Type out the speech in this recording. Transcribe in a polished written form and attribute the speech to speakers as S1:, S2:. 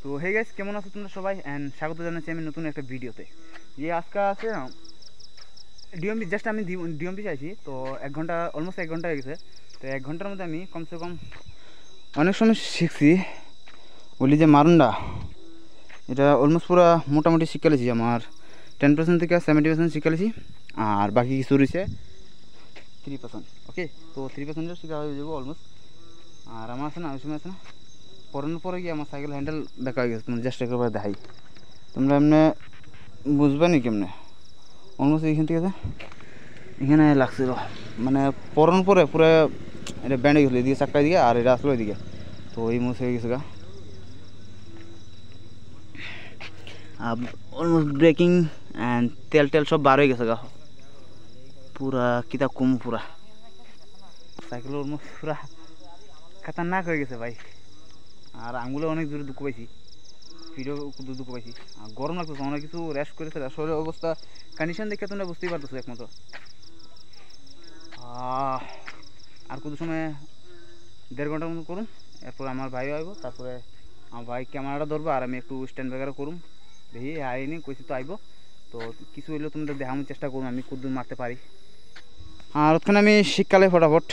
S1: তো hey guys, কেমন আছো তোমরা সবাই? অ্যান্ড স্বাগত জানাচ্ছি আমি নতুন একটা ভিডিওতে। যে আজকে আছে ডিএমপি, জাস্ট আমি ডিএমপি চাইছি। তো 1 ঘন্টা, অলমোস্ট 1 ঘন্টা হয়ে গেছে। তো 1 ঘন্টার মধ্যে আমি কমসে কম অনেক সময় শিখছি। বলি যে মারুন্ডা, এটা অলমোস্ট পুরো মোটামুটি শিখে লেছি। আমার 10% থেকে 70% শিখে লেছি, আর বাকি কিছু রয়েছে 3%। ওকে, তো 3% শিখা হয়ে যাবো অলমোস্ট। আর আমার আছে না, ওই সময় আছে না, পড়ানোর পরে গিয়ে আমার সাইকেল হ্যান্ডেল বেঁকা হয়ে গেছে। তুমি জাস্ট একবার দেখাই, তোমরা এমনি বুঝবে নি কেমনে। অলমোস্ট এইখান থেকে এখানে লাগছিল, মানে পড়ানোর পরে পুরো এটা ব্যান্ড হয়ে গেছিলো এদিকে, চাক্কা দিকে, আর এটা আসলো এদিকে। তো এই মুস হয়ে গেছে গা, অলমোস্ট ব্রেকিং অ্যান্ড তেল টেল সব বার হয়ে গেছে গা, পুরা কিতা কম, পুরা সাইকেল অলমোস্ট পুরা খাতারনাক হয়ে গেছে ভাই। আর আঙুলে অনেক জোরে দুঃখ পাইছি, ভিডিও দুঃখ পাইছি। আর গরম লাগতেছে, অনেক কিছু র্যাশ করেছে। শরীরের অবস্থা কন্ডিশন দেখে তোমরা বুঝতেই পারতেছো একমাত্র। আর কত সময়, 1.5 ঘন্টার মতো করুন, এরপর আমার ভাইও আইব। তারপরে আমার ভাই ক্যামেরাটা ধরবো, আর আমি একটু স্ট্যান্ড ব্যাগারও করুম। দেখি আইনি কইছি তো আইব। তো কিছু হইলেও তোমাদের দেখানোর চেষ্টা করুন আমি কতদূর মারতে পারি। আর ওখানে আমি শীতকালে ফটাফট